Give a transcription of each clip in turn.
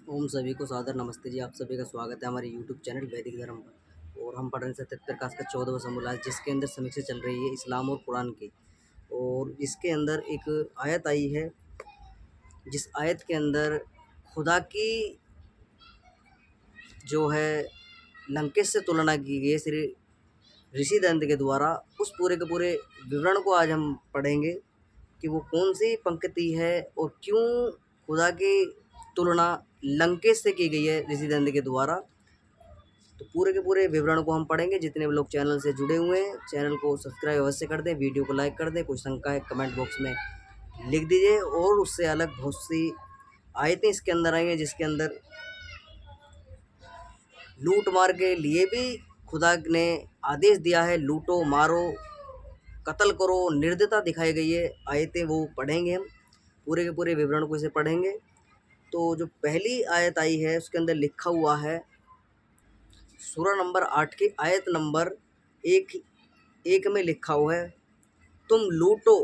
ओम सभी को सादर नमस्ते जी। आप सभी का स्वागत है हमारे यूट्यूब चैनल वैदिक धर्म पर। और हम पढ़ रहे हैं सत्य प्रकाश का 14वां समूह, जिसके अंदर समीक्षा चल रही है इस्लाम और कुरान की। और इसके अंदर एक आयत आई है, जिस आयत के अंदर खुदा की जो है लंकेश से तुलना की गई है श्री ऋषि दंत के द्वारा। उस पूरे के पूरे विवरण को आज हम पढ़ेंगे कि वो कौन सी पंक्ति है और क्यों खुदा की तुलना लंकेश से की गई है ऋषि दंत के द्वारा। तो पूरे के पूरे विवरण को हम पढ़ेंगे। जितने भी लोग चैनल से जुड़े हुए हैं, चैनल को सब्सक्राइब अवश्य कर दें, वीडियो को लाइक कर दें। कोई शंका है कमेंट बॉक्स में लिख दीजिए। और उससे अलग बहुत सी आयतें इसके अंदर आई हैं, जिसके अंदर लूट मार के लिए भी खुदा ने आदेश दिया है, लूटो मारो कत्ल करो, निर्दयता दिखाई गई है। आयतें वो पढ़ेंगे हम, पूरे के पूरे विवरण को इसे पढ़ेंगे। तो जो पहली आयत आई है उसके अंदर लिखा हुआ है, सूरा नंबर 8 की आयत नंबर एक में लिखा हुआ है, तुम लूटो,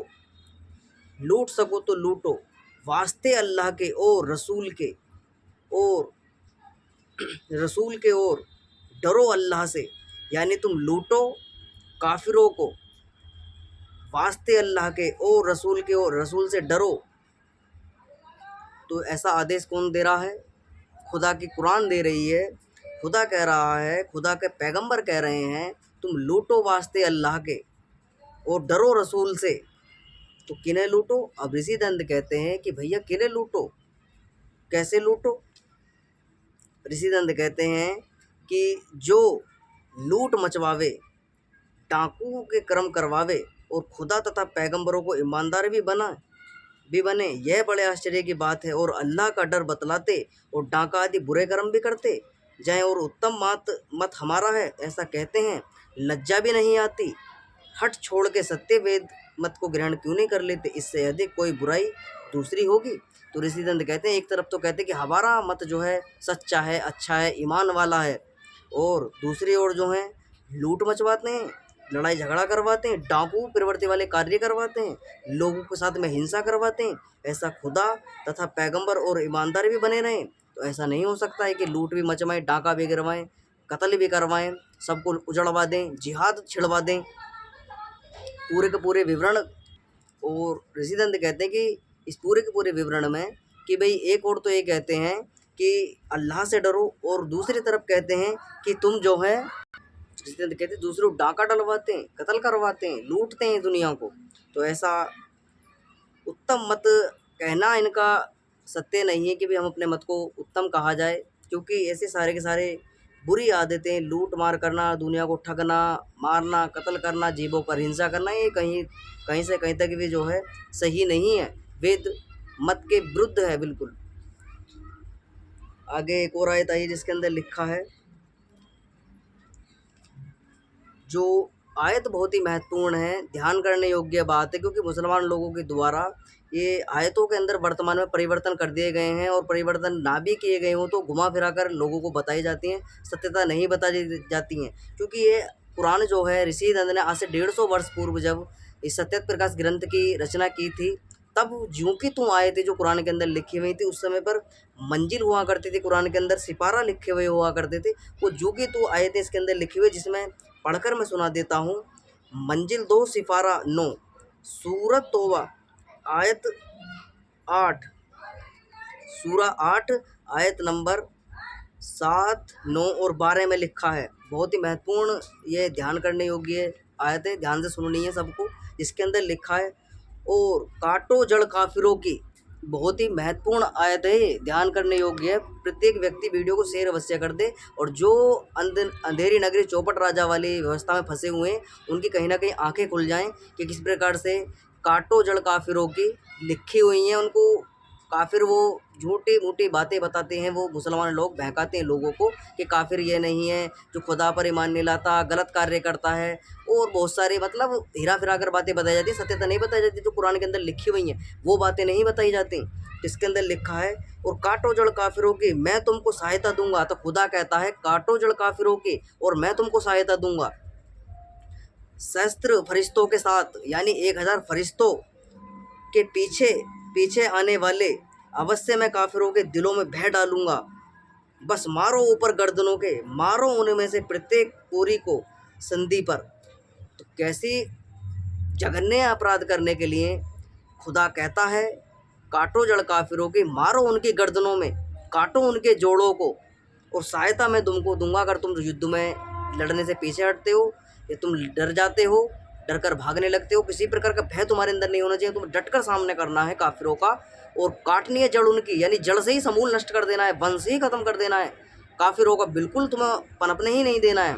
लूट सको तो लूटो, वास्ते अल्लाह के और रसूल के, और रसूल के और डरो अल्लाह से। यानी तुम लूटो काफिरों को, वास्ते अल्लाह के और रसूल के, और रसूल से डरो। तो ऐसा आदेश कौन दे रहा है? खुदा की कुरान दे रही है। खुदा कह रहा है, खुदा के पैगंबर कह रहे हैं, तुम लूटो वास्ते अल्लाह के और डरो रसूल से। तो किन्हें लूटो? अब ऋषि दंत कहते हैं कि भैया किन्हें लूटो, कैसे लूटो? ऋषि दंत कहते हैं कि जो लूट मचवावे, डाकू के कर्म करवावे और खुदा तथा पैगंबरों को ईमानदार भी बने, यह बड़े आश्चर्य की बात है। और अल्लाह का डर बतलाते और डाका आदि बुरे कर्म भी करते जाएं और उत्तम मत हमारा है, ऐसा कहते हैं, लज्जा भी नहीं आती। हट छोड़ के सत्य वेद मत को ग्रहण क्यों नहीं कर लेते? इससे अधिक कोई बुराई दूसरी होगी। तो ऋषि दंत कहते हैं, एक तरफ तो कहते हैं कि हमारा मत जो है सच्चा है, अच्छा है, ईमान वाला है, और दूसरी ओर जो है लूट मचवाते हैं, लड़ाई झगड़ा करवाते हैं, डाकू प्रवृत्ति वाले कार्य करवाते हैं, लोगों के साथ में हिंसा करवाते हैं। ऐसा खुदा तथा पैगंबर और ईमानदार भी बने रहें? तो ऐसा नहीं हो सकता है कि लूट भी मचवाएं, डाका भी गिरवाएं, कत्ल भी करवाएं, सबको उजड़वा दें, जिहाद छिड़वा दें। पूरे के पूरे विवरण। और ऋषि दंत कहते हैं कि इस पूरे के पूरे विवरण में कि भाई एक और तो ये कहते हैं कि अल्लाह से डरो, और दूसरी तरफ कहते हैं कि तुम जो है, ऋषि दंत कहते हैं, दूसरों डाका डलवाते हैं, कत्ल करवाते हैं, लूटते हैं दुनिया को। तो ऐसा उत्तम मत कहना इनका सत्य नहीं है कि भाई हम अपने मत को उत्तम कहा जाए, क्योंकि ऐसे सारे के सारे बुरी आदतें, लूट मार करना, दुनिया को ठगना, मारना, कत्ल करना, जीवों पर हिंसा करना, ये कहीं कहीं से कहीं तक भी जो है सही नहीं है, वेद मत के विरुद्ध है बिल्कुल। आगे एक और आयत आई जिसके अंदर लिखा है, जो आयत बहुत ही महत्वपूर्ण है, ध्यान करने योग्य बात है, क्योंकि मुसलमान लोगों के द्वारा ये आयतों के अंदर वर्तमान में परिवर्तन कर दिए गए हैं, और परिवर्तन ना भी किए गए हों तो घुमा फिरा कर लोगों को बताई जाती हैं, सत्यता नहीं बताई जाती हैं। क्योंकि ये कुरान जो है ऋषि दंत ने आज से 150 वर्ष पूर्व जब इस सत्य प्रकाश ग्रंथ की रचना की थी, तब ज्यों की त्यों आयतें जो कुरान के अंदर लिखी हुई थी, उस समय पर मंजिल हुआ करती थी, कुरान के अंदर सिपारा लिखे हुए हुआ करते थे, वो ज्यों की त्यों आयतें इसके अंदर लिखी हुई, जिसमें पढ़कर मैं सुना देता हूँ। मंजिल 2 सिपारा 9, सूरत तौबा आयत 8, सूरा 8 आयत नंबर 7, 9 और 12 में लिखा है। बहुत ही महत्वपूर्ण, ये ध्यान करने योग्य आयतें, ध्यान से सुननी है सबको। इसके अंदर लिखा है, और काटो जड़ काफिरों की। बहुत ही महत्वपूर्ण आयत है, ध्यान करने योग्य है। प्रत्येक व्यक्ति वीडियो को शेयर अवश्य कर दे, और जो अंधेरी नगरी चौपट राजा वाली व्यवस्था में फंसे हुए हैं, उनकी कहीं ना कहीं आंखें खुल जाएं कि किस प्रकार से काटो जड़ काफिरों की लिखी हुई हैं। उनको काफिर वो झूठी मूठी बातें बताते हैं, वो मुसलमान लोग बहकाते हैं लोगों को कि काफिर ये नहीं है जो खुदा पर ईमान नहीं लाता, गलत कार्य करता है, और बहुत सारे मतलब हेरा फिरा कर बातें बताई जाती है, सत्यता नहीं बताई जाती। जो कुरान के अंदर लिखी हुई हैं वो बातें नहीं बताई जाती। इसके अंदर लिखा है, और काटो जड़ काफिरों की, मैं तुमको सहायता दूंगा। तो खुदा कहता है काटो जड़ काफिरों की और मैं तुमको सहायता दूंगा, शस्त्र फरिश्तों के साथ, यानी 1000 फरिश्तों के पीछे पीछे आने वाले अवश्य मैं काफिरों के दिलों में भय डालूंगा। बस मारो ऊपर गर्दनों के, मारो उनमें से प्रत्येक कोरी को संधि पर। तो कैसी जघन्य अपराध करने के लिए खुदा कहता है, काटो जड़ काफिरों की, मारो उनकी गर्दनों में, काटो उनके जोड़ों को, और सहायता मैं तुमको दूंगा अगर तुम युद्ध में लड़ने से पीछे हटते हो या तुम डर जाते हो, डर कर भागने लगते हो। किसी प्रकार का भय तुम्हारे अंदर नहीं होना चाहिए, तुम्हें डटकर सामने करना है काफिरों का, और काटनी है जड़ उनकी, यानी जड़ से ही समूल नष्ट कर देना है, वंश ही खत्म कर देना है काफिरों का, बिल्कुल तुम्हें पनपने ही नहीं देना है।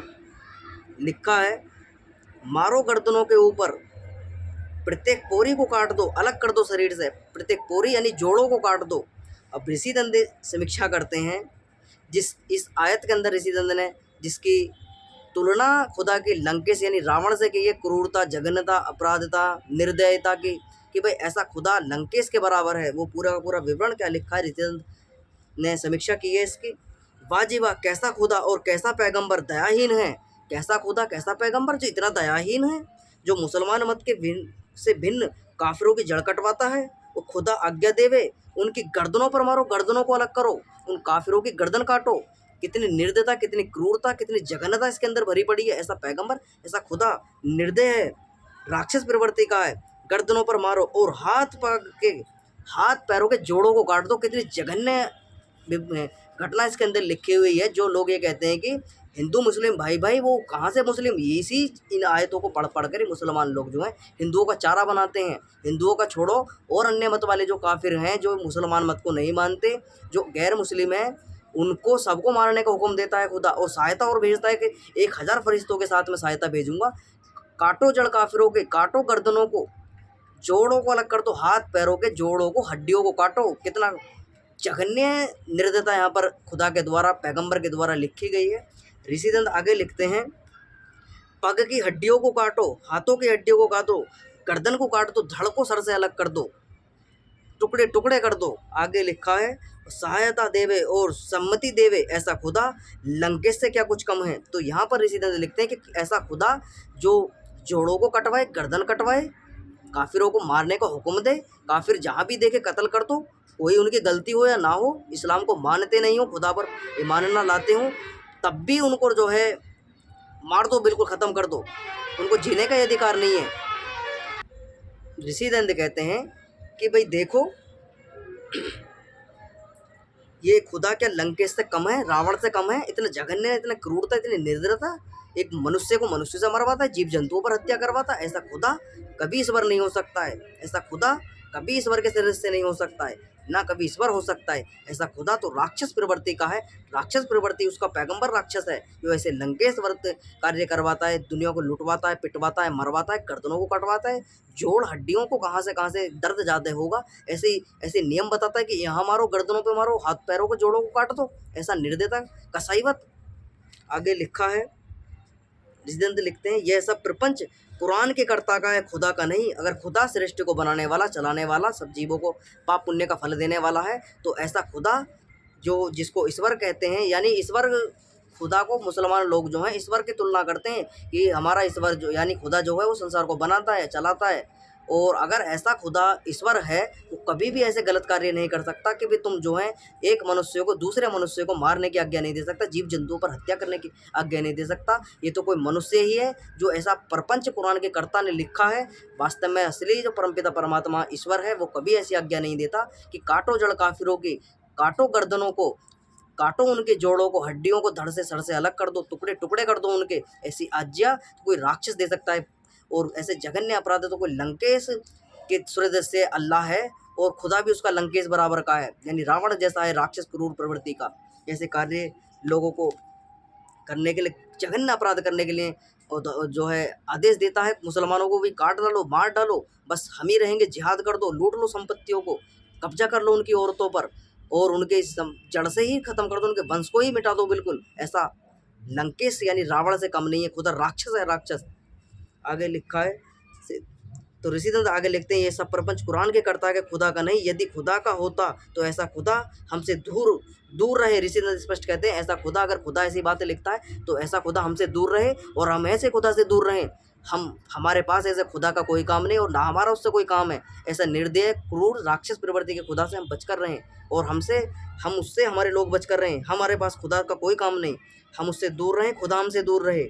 लिखा है, मारो गर्दनों के ऊपर, प्रत्येक पोरी को काट दो, अलग कर दो शरीर से, प्रत्येक पोरी यानी जोड़ों को काट दो। अब ऋषि दंड समीक्षा करते हैं जिस इस आयत के अंदर, ऋषि दंड ने जिसकी तुलना खुदा की लंकेश यानी रावण से की है, क्रूरता, जघन्यता, अपराधता, निर्दयता की, कि भाई ऐसा खुदा लंकेश के बराबर है। वो पूरा का पूरा विवरण क्या लिखा है, ऋषि दंड ने समीक्षा की है इसकी। वाजी वाह, कैसा खुदा और कैसा पैगंबर दयाहीन है, कैसा खुदा कैसा पैगंबर जो इतना दयाहीन है, जो मुसलमान मत के से भिन्न काफिरों की जड़ कटवाता है। वो खुदा आज्ञा देवे, उनकी गर्दनों पर मारो, गर्दनों को अलग करो, उन काफिरों की गर्दन काटो। कितनी निर्दयता, कितनी क्रूरता, कितनी जघन्यता इसके अंदर भरी पड़ी है। ऐसा पैगंबर, ऐसा खुदा निर्दय है, राक्षस प्रवृत्ति का है। गर्दनों पर मारो और हाथ पैरों के जोड़ों को काट दो। कितनी जघन्य घटना इसके अंदर लिखी हुई है। जो लोग ये कहते हैं कि हिंदू मुस्लिम भाई भाई, वो कहाँ से मुस्लिम, इसी इन आयतों को पढ़ पढ़ कर ही मुसलमान लोग जो हैं हिंदुओं का चारा बनाते हैं। हिंदुओं का छोड़ो, और अन्य मत वाले जो काफिर हैं, जो मुसलमान मत को नहीं मानते, जो गैर मुस्लिम हैं, उनको सबको मारने का हुक्म देता है खुदा, और सहायता और भेजता है कि 1000 फरिश्तों के साथ में सहायता भेजूंगा। काटो जड़ काफिरों के, काटो गर्दनों को, जोड़ों को अलग कर दो, हाथ पैरों के जोड़ों को, हड्डियों को काटो। कितना जघन्य निर्दयता यहाँ पर खुदा के द्वारा, पैगंबर के द्वारा लिखी गई है। ऋषि दंड आगे लिखते हैं, पग की हड्डियों को काटो, हाथों की हड्डियों को काटो, गर्दन को काट दो, धड़ को सर से अलग कर दो, टुकड़े टुकड़े कर दो। आगे लिखा है, सहायता देवे और सम्मति देवे, ऐसा खुदा लंकेश से क्या कुछ कम है। तो यहाँ पर ऋषि दंड लिखते हैं कि ऐसा खुदा जो जोड़ों को कटवाए, गर्दन कटवाए, काफिरों को मारने का हुक्म दे, काफिर जहाँ भी देखे कत्ल कर दो, कोई उनकी गलती हो या ना हो, इस्लाम को मानते नहीं हो, खुदा पर ईमान ना लाते हो, तब भी उनको जो है मार दो, बिल्कुल ख़त्म कर दो, उनको जीने का अधिकार नहीं है। ऋषि दंड कहते हैं कि भाई देखो, ये खुदा क्या लंकेश से कम है, रावण से कम है। इतना जघन्य, इतना क्रूरता, इतनी निर्दयता, एक मनुष्य को मनुष्य से मरवाता है, जीव जंतुओं पर हत्या करवाता है। ऐसा खुदा कभी ईश्वर नहीं हो सकता है। ऐसा खुदा कभी ईश्वर के शरीर से नहीं हो सकता है, ना कभी ईश्वर हो सकता है। ऐसा खुदा तो राक्षस प्रवृत्ति का है, राक्षस प्रवृत्ति, उसका पैगंबर राक्षस है, जो ऐसे लंकेश व्रत कार्य करवाता है, दुनिया को लुटवाता है, पिटवाता है, मरवाता है, गर्दनों को कटवाता है, जोड़ हड्डियों को कहाँ से दर्द ज़्यादा होगा, ऐसे ऐसे नियम बताता है कि यहाँ मारो, गर्दनों पे मारो, हाथ पैरों के जोड़ों को काट दो। ऐसा निर्दयता, कसाईवत। आगे लिखा है, जिस लिखते हैं, यह सब प्रपंच कुरान के कर्ता का है, खुदा का नहीं। अगर खुदा सृष्टि को बनाने वाला, चलाने वाला, सब जीवों को पाप पुण्य का फल देने वाला है, तो ऐसा खुदा जो जिसको ईश्वर कहते हैं, यानी ईश्वर, खुदा को मुसलमान लोग जो हैं ईश्वर की तुलना करते हैं कि हमारा ईश्वर जो यानी खुदा जो है वो संसार को बनाता है, चलाता है। और अगर ऐसा खुदा ईश्वर है, वो कभी भी ऐसे गलत कार्य नहीं कर सकता कि भी तुम जो है एक मनुष्य को दूसरे मनुष्य को मारने की आज्ञा नहीं दे सकता, जीव जंतुओं पर हत्या करने की आज्ञा नहीं दे सकता। ये तो कोई मनुष्य ही है जो ऐसा प्रपंच कुरान के कर्ता ने लिखा है। वास्तव में असली जो परमपिता परमात्मा ईश्वर है, वो कभी ऐसी आज्ञा नहीं देता कि काटो जड़ काफिरों की, काटो गर्दनों को, काटो उनके जोड़ों को, हड्डियों को धड़ से सर से अलग कर दो, टुकड़े टुकड़े कर दो उनके। ऐसी आज्ञा तो कोई राक्षस दे सकता है, और ऐसे जघन्य अपराध तो कोई लंकेश के सूर्य से अल्लाह है, और खुदा भी उसका लंकेश बराबर का है, यानी रावण जैसा है, राक्षस क्रूर प्रवृत्ति का। ऐसे कार्य लोगों को करने के लिए, जघन्य अपराध करने के लिए और जो है आदेश देता है, मुसलमानों को भी काट डालो, मार डालो, बस हम ही रहेंगे, जिहाद कर दो, लूट लो संपत्तियों को, कब्जा कर लो उनकी औरतों पर, और उनके जड़ से ही खत्म कर दो, उनके वंश को ही मिटा दो बिल्कुल। ऐसा लंकेश यानी रावण से कम नहीं है, खुदा राक्षस है, राक्षस। आगे लिखा है, तो ऋषिदंत आगे लिखते हैं, ये सब प्रपंच कुरान के कर्ता के, खुदा का नहीं। यदि खुदा का होता तो ऐसा खुदा हमसे दूर दूर रहे। ऋषिदंत स्पष्ट कहते हैं, ऐसा खुदा, अगर खुदा ऐसी बातें लिखता है तो ऐसा खुदा हमसे दूर रहे, और हम ऐसे खुदा से दूर रहें हमारे पास ऐसे खुदा का कोई काम नहीं और ना हमारा उससे कोई काम है। ऐसा निर्दय, क्रूर, राक्षस प्रवृत्ति के खुदा से हम बच कर रहे हैं और हम उससे हमारे लोग बच कर रहे हैं। हमारे पास खुदा का कोई काम नहीं, हम उससे दूर रहें, खुदा हमसे दूर रहे।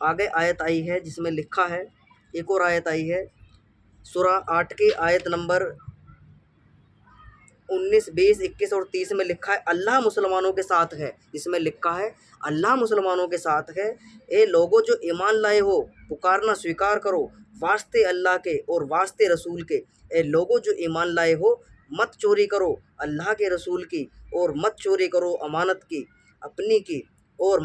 आगे आयत आई है जिसमें लिखा है, एक और आयत आई है सूरा 8 की आयत नंबर 19, 20, 21 और 30 में लिखा है अल्लाह मुसलमानों के साथ है। इसमें लिखा है अल्लाह मुसलमानों के साथ है। ए लोगों जो ईमान लाए हो, पुकारना स्वीकार करो वास्ते अल्लाह के और वास्ते रसूल के। ए लोगों जो ईमान लाए हो, मत चोरी करो अल्लाह के रसूल की और मत चोरी करो अमानत की अपनी की। और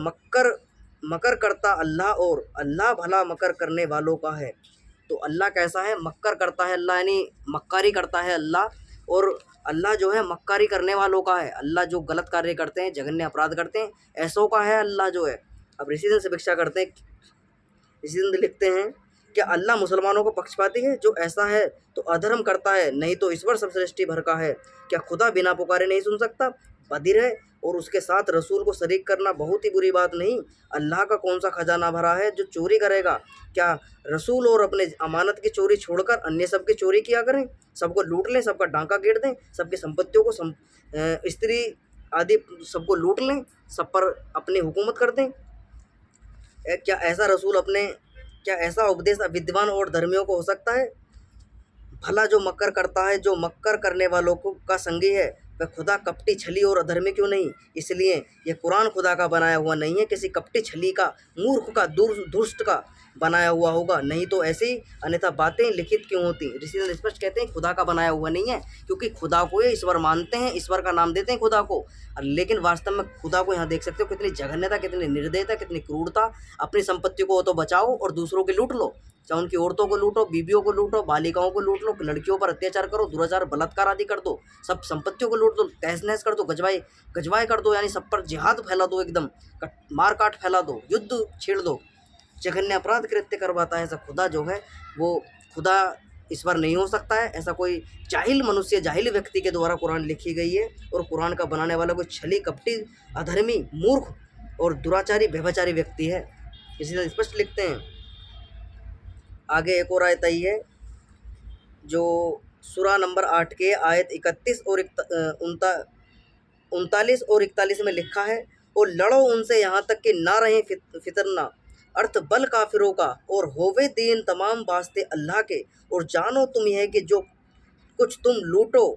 मकर करता अल्लाह और अल्लाह भला मकर करने वालों का है। तो अल्लाह कैसा है? मक्कर करता है अल्लाह, यानी मक्कारी करता है अल्लाह। और अल्लाह जो है मक्कारी करने वालों का है। अल्लाह जो गलत कार्य करते हैं, जघन्य अपराध करते हैं, ऐसों का है अल्लाह जो है। अब ऋषि से भिक्षा करते हैं, ऋषि लिखते हैं क्या अल्लाह मुसलमानों को पक्षपाती है? जो ऐसा है तो अधर्म करता है, नहीं तो ईश्वर सब सृष्टि भर का है। क्या खुदा बिना पुकारे नहीं सुन सकता? बधिर है और उसके साथ रसूल को शरीक करना बहुत ही बुरी बात नहीं। अल्लाह का कौन सा खजाना भरा है जो चोरी करेगा? क्या रसूल और अपने अमानत की चोरी छोड़कर अन्य सब की चोरी किया करें? सबको लूट लें, सबका डांका गेड़ दें, सबकी संपत्तियों को स्त्री आदि सबको लूट लें, सब पर अपनी हुकूमत कर दें। क्या ऐसा उपदेश विद्वान और धर्मियों को हो सकता है? भला जो मक्कर करता है, जो मक्कर करने वालों को का संगी है, वह खुदा कपटी, छली और अधर्मी क्यों नहीं? इसलिए यह कुरान खुदा का बनाया हुआ नहीं है, किसी कपटी, छली का, मूर्ख का, दुष्ट का बनाया हुआ होगा, नहीं तो ऐसी अन्यथा बातें लिखित क्यों होती? ऋषि स्पष्ट कहते हैं खुदा का बनाया हुआ नहीं है, क्योंकि खुदा को ये ईश्वर मानते हैं, ईश्वर का नाम देते हैं खुदा को। लेकिन वास्तव में खुदा को यहाँ देख सकते हो कितनी जघन्यता, कितनी निर्दयता, कितनी क्रूरता। अपनी संपत्ति को तो बचाओ और दूसरों की लूट लो, चाहे उनकी औरतों को लूटो, बीबियों को लूटो, बालिकाओं को लूट लो, लड़कियों पर अत्याचार करो, दुराचार, बलात्कार आदि कर दो, सब संपत्तियों को लूट दो, तहस नहस कर दो, गजवाए कर दो, यानी सब पर जिहाद फैला दो, एकदम मार काट फैला दो, युद्ध छेड़ दो। जघन्य अपराध कृत्य करवाता है ऐसा खुदा जो है वो खुदा ईश्वर नहीं हो सकता है। ऐसा कोई जाहिल मनुष्य, जाहिल व्यक्ति के द्वारा कुरान लिखी गई है और कुरान का बनाने वाला कोई छली, कपटी, अधर्मी, मूर्ख और दुराचारी, व्यभिचारी व्यक्ति है। इसी स्पष्ट लिखते हैं। आगे एक और आयत आई है जो सूरा नंबर 8 के आयत 31 और 39 और 41 में लिखा है और लड़ो उनसे यहाँ तक कि ना रहे फितरना, अर्थ बल काफिरों का, और होवे दीन तमाम वास्ते अल्लाह के। और जानो तुम यह कि जो कुछ तुम लूटो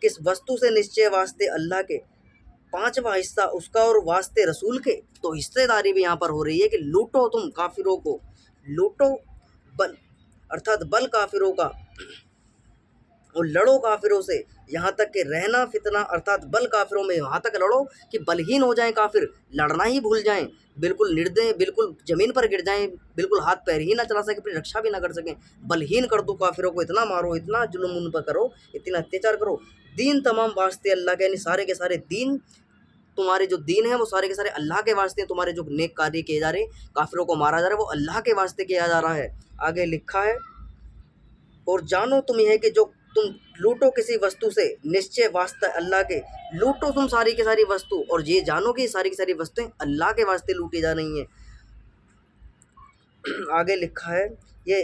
किस वस्तु से, निश्चय वास्ते अल्लाह के, पांचवा हिस्सा उसका और वास्ते रसूल के। तो हिस्सेदारी भी यहाँ पर हो रही है कि लूटो तुम काफिरों को, लूटो बल अर्थात बल काफिरों का, और लड़ो काफिरों से, यहाँ तक कि रहना फितना अर्थात बल काफिरों में यहाँ तक लड़ो कि बलहीन हो जाएं काफिर, लड़ना ही भूल जाएं, बिल्कुल निर्दय, बिल्कुल ज़मीन पर गिर जाएं, बिल्कुल हाथ पैर ही ना चला सके, अपनी रक्षा भी ना कर सकें। बलहीन कर दो काफिरों को, इतना मारो, इतना जुल्म उन पर करो, इतना अत्याचार करो। दीन तमाम वास्ते अल्लाह के, यानी सारे के सारे दीन, तुम्हारे जो दीन है वो सारे के सारे अल्लाह के वास्ते हैं। तुम्हारे जो नेक कार्य किए जा रहे, काफिरों को मारा जा रहा है, वो अल्लाह के वास्ते किया जा रहा है। आगे लिखा है और जानो तुम यह कि जो तुम लूटो किसी वस्तु से, निश्चय वास्ते अल्लाह के, लूटो तुम सारी की सारी वस्तु, और ये जानो कि सारी की सारी वस्तुएं अल्लाह के वास्ते लूटी जा रही हैं। आगे लिखा है ये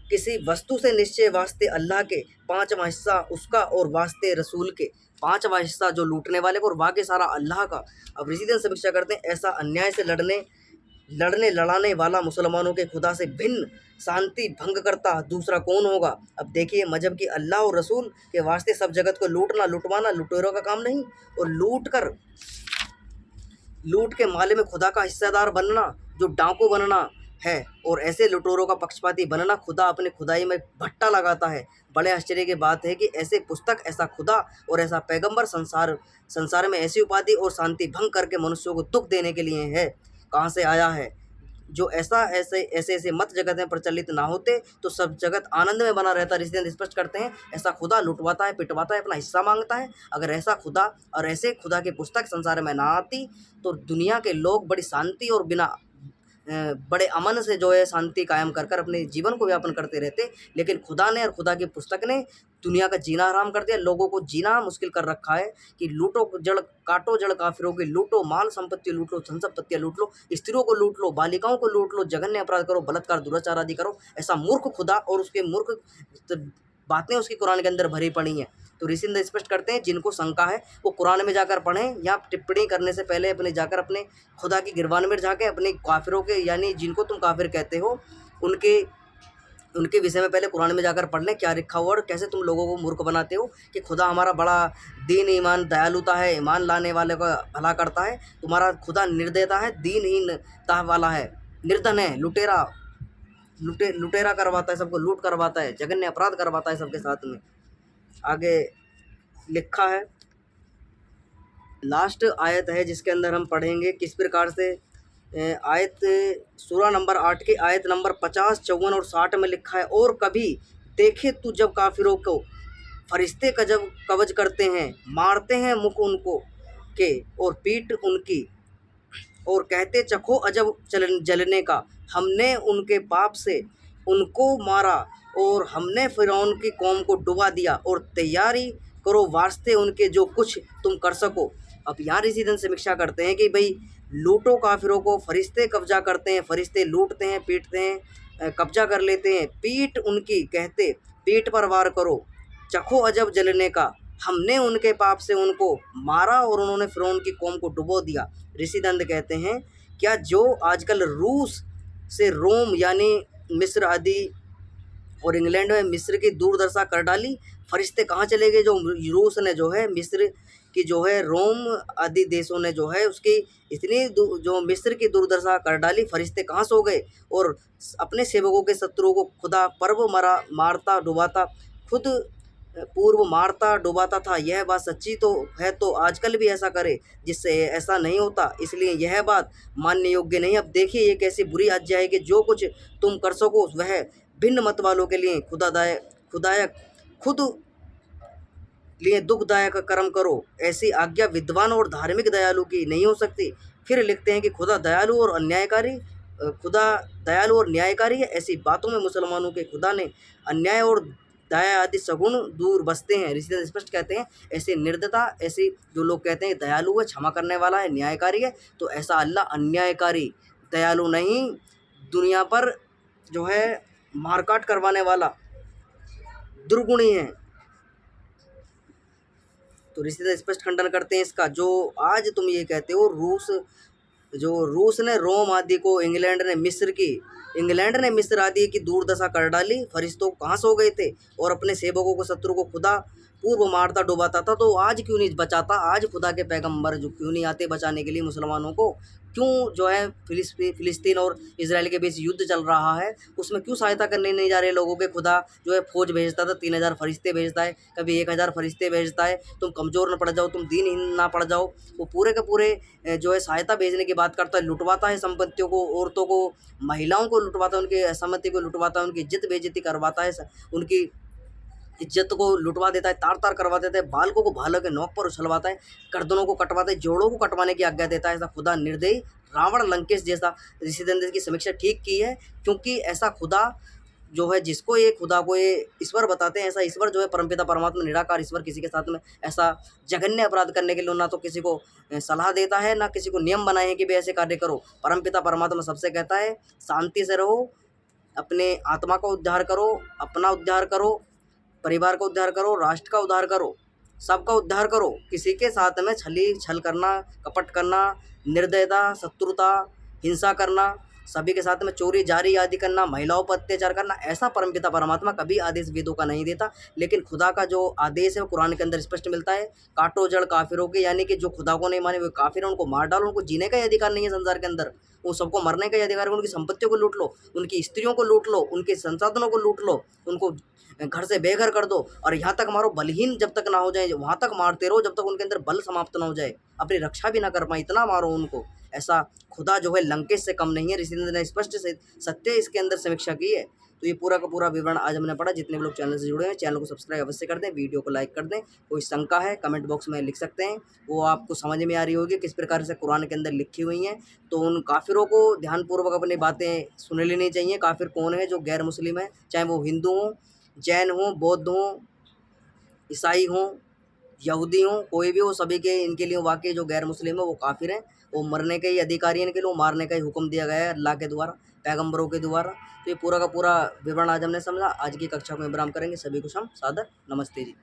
किसी वस्तु से, निश्चय वास्ते अल्लाह के, पांचवा हिस्सा उसका और वास्ते रसूल के। पांचवा हिस्सा जो लूटने वाले को और बाकी सारा अल्लाह का। अब इसी दिन समीक्षा करते हैं, ऐसा अन्याय से लड़ाने वाला मुसलमानों के खुदा से भिन्न शांति भंग करता दूसरा कौन होगा? अब देखिए, मजहब की अल्लाह और रसूल के वास्ते सब जगत को लूटना, लुटवाना लुटेरों का काम नहीं, और लूट के माले में खुदा का हिस्सेदार बनना जो डाकू बनना है, और ऐसे लुटेरों का पक्षपाती बनना, खुदा अपने खुदाई में भट्टा लगाता है। बड़े आश्चर्य की बात है कि ऐसे पुस्तक, ऐसा खुदा और ऐसा पैगंबर संसार में ऐसी उपाधि और शांति भंग करके मनुष्यों को दुख देने के लिए है। कहाँ से आया है? जो ऐसे मत जगत में प्रचलित ना होते तो सब जगत आनंद में बना रहता। ऋषि स्पष्ट करते हैं, ऐसा खुदा लुटवाता है, पिटवाता है, अपना हिस्सा मांगता है। अगर ऐसा खुदा और ऐसे खुदा की पुस्तक संसार में ना आती तो दुनिया के लोग बड़ी शांति और बिना बड़े अमन से जो है शांति कायम कर कर अपने जीवन को व्यापन करते रहते। लेकिन खुदा ने और खुदा की पुस्तक ने दुनिया का जीना हराम कर दिया, लोगों को जीना मुश्किल कर रखा है कि लूटो जड़ काटो जड़ काफिरों की, लूटो माल संपत्ति लूट लो, धन संपत्तियाँ लूट लो, स्त्रियों को लूट लो, बालिकाओं को लूट लो, जघन्य अपराध करो, बलात्कार दुराचार आदि करो। ऐसा मूर्ख खुदा और उसके मूर्ख बातें उसकी कुरान के अंदर भरी पड़ी हैं। तो ऋषि ने स्पष्ट करते हैं जिनको शंका है वो कुरान में जाकर पढ़ें, या टिप्पणी करने से पहले अपने जाकर अपने खुदा की गिरबान में जाके अपने काफिरों के, यानी जिनको तुम काफिर कहते हो, उनके विषय में पहले कुरान में जाकर पढ़ लें क्या लिखा हुआ और कैसे तुम लोगों को मूर्ख बनाते हो कि खुदा हमारा बड़ा दीन ईमान दयालुता है, ईमान लाने वाले का भला करता है। तुम्हारा खुदा निर्दयता है, दीनहीनता वाला है, निर्धन है, लुटेरा करवाता है, सबको लूट करवाता है, जघन्य अपराध करवाता है सबके साथ में। आगे लिखा है, लास्ट आयत है जिसके अंदर हम पढ़ेंगे किस प्रकार से। आयत सूरा नंबर 8 की आयत नंबर 50, 54 और 60 में लिखा है, और कभी देखे तू जब काफिरों को फरिश्ते कवज करते हैं, मारते हैं मुख उनको के और पीठ उनकी, और कहते चखो अजब जलने का, हमने उनके पाप से उनको मारा और हमने फिरौन की कौम को डुबा दिया, और तैयारी करो वास्ते उनके जो कुछ तुम कर सको। अब यहाँ इसी दिन समीक्षा करते हैं कि भाई लूटो काफिरों को, फरिश्ते कब्जा करते हैं, फरिश्ते लूटते हैं, पीटते हैं, कब्जा कर लेते हैं, पीठ उनकी, कहते पीठ पर वार करो, चखो अजब जलने का, हमने उनके पाप से उनको मारा और उन्होंने फिरौन की कौम को डुबो दिया। ऋषि दंड कहते हैं क्या जो आजकल रूस से रोम यानी मिस्र आदि और इंग्लैंड में मिस्र की दुर्दशा कर डाली, फरिश्ते कहाँ चले गए? जो रूस ने जो है मिस्र की जो है रोम आदि देशों ने जो है उसकी इतनी जो मिस्र की दुर्दशा कर डाली, फरिश्ते कहाँ सो गए? और अपने सेवकों के शत्रुओं को खुदा पर्व मारता डुबाता, खुद पूर्व मारता डुबाता था। यह बात सच्ची तो है, तो आजकल भी ऐसा करे जिससे ऐसा नहीं होता, इसलिए यह बात मानने योग्य नहीं। अब देखिए ये कैसी बुरी आज्ञा है कि जो कुछ तुम कर सको वह भिन्न मत वालों के लिए खुदायक खुद लिए दुखदायक कर्म करो, ऐसी आज्ञा विद्वान और धार्मिक दयालु की नहीं हो सकती। फिर लिखते हैं कि खुदा दयालु और न्यायकारी है। ऐसी बातों में मुसलमानों के खुदा ने अन्याय और दया आदि सगुण दूर बसते हैं। ऋषि स्पष्ट कहते हैं ऐसे निर्दयता, ऐसे जो लोग कहते हैं दयालु है, क्षमा करने वाला है, न्यायकारी है, तो ऐसा अल्लाह अन्यायकारी दयालु नहीं, दुनिया पर जो है मारकाट करवाने वाला दुर्गुणी है। तो ऋषि स्पष्ट खंडन करते हैं इसका। जो आज तुम ये कहते हो रूस ने रोम आदि को, इंग्लैंड ने मिस्र आदि की दुर्दशा कर डाली, फरिश्तों कहाँ सो गए थे? और अपने सेवकों को, शत्रु को खुदा पूर्व मारता डुबाता था, तो आज क्यों नहीं बचाता? आज खुदा के पैगंबर जो क्यों नहीं आते बचाने के लिए मुसलमानों को? क्यों जो है फिलिस्तीन और इजराइल के बीच युद्ध चल रहा है, उसमें क्यों सहायता करने नहीं जा रहे लोगों के? खुदा जो है फौज भेजता था, 3000 फरिश्ते भेजता है, कभी 1000 फरिश्ते भेजता है। तुम कमज़ोर न पड़ जाओ, तुम दीनहीन ना पड़ जाओ, वो पूरे के पूरे जो है सहायता भेजने की बात करता है, लुटवाता है संपत्तियों को, औरतों को, महिलाओं को लुटवाता है, उनकी असहमति को लुटवाता है, उनकी इज्जत बेइज्जती करवाता है, उनकी इज्जत को लुटवा देता है, तार करवा देता है, बालों को भालों के नोक पर उछलवाता है, गर्दनों को कटवाता है, जोड़ों को कटवाने की आज्ञा देता है। ऐसा खुदा निर्दयी रावण लंकेश जैसा ऋषि दंड की समीक्षा ठीक की है, क्योंकि ऐसा खुदा जो है जिसको ये खुदा को ये ईश्वर बताते हैं, ऐसा ईश्वर जो है परमपिता परमात्मा निराकार ईश्वर किसी के साथ में ऐसा जघन्य अपराध करने के लिए ना तो किसी को सलाह देता है, ना किसी को नियम बनाए हैं कि भाई ऐसे कार्य करो। परमपिता परमात्मा सबसे कहता है शांति से रहो, अपने आत्मा का उद्धार करो, अपना उद्धार करो, परिवार का उद्धार करो, राष्ट्र का उद्धार करो, सबका उद्धार करो। किसी के साथ में छल करना, कपट करना, निर्दयता, शत्रुता, हिंसा करना, सभी के साथ में चोरी जारी आदि करना, महिलाओं पर अत्याचार करना, ऐसा परमपिता परमात्मा कभी आदेश वेदों का नहीं देता। लेकिन खुदा का जो आदेश है वो कुरान के अंदर स्पष्ट मिलता है, काटो जड़ काफिरों के, यानी कि जो खुदा को नहीं माने वो काफिर है, उनको मार डालो, उनको जीने का ही अधिकार नहीं है संसार के अंदर, वो सबको मरने का ही अधिकार है। उनकी संपत्तियों को लूट लो, उनकी स्त्रियों को लूट लो, उनके संसाधनों को लूट लो, उनको घर से बेघर कर दो, और यहाँ तक मारो बलहीन जब तक ना हो जाए, वहाँ तक मारते रहो जब तक उनके अंदर बल समाप्त ना हो जाए, अपनी रक्षा भी ना कर पाए, इतना मारो उनको। ऐसा खुदा जो है लंकेश से कम नहीं है। ऋषि ने स्पष्ट से सत्य इसके अंदर समीक्षा की है। तो ये पूरा का पूरा विवरण आज हमने पढ़ा। जितने भी लोग चैनल से जुड़े हैं, चैनल को सब्सक्राइब अवश्य कर दें, वीडियो को लाइक कर दें। कोई शंका है कमेंट बॉक्स में लिख सकते हैं, वो आपको समझ में आ रही होगी किस प्रकार से कुरान के अंदर लिखी हुई हैं। तो उन काफिरों को ध्यानपूर्वक अपनी बातें सुन लेनी चाहिए। काफिर कौन है? जो गैर मुस्लिम है, चाहे वो हिंदू हों, जैन हों, बौद्ध हों, ईसाई हों, यहूदी हों, कोई भी हो, सभी के इनके लिए वाकई जो गैर मुस्लिम है वो काफिर हैं। वो मरने के ही अधिकारी हैं, इनके लिए मारने का ही हुक्म दिया गया है अल्लाह के द्वारा, पैगंबरों के द्वारा। तो ये पूरा का पूरा विवरण आज हमने समझा। आज की कक्षा को विराम करेंगे। सभी को हम सादर नमस्ते जी।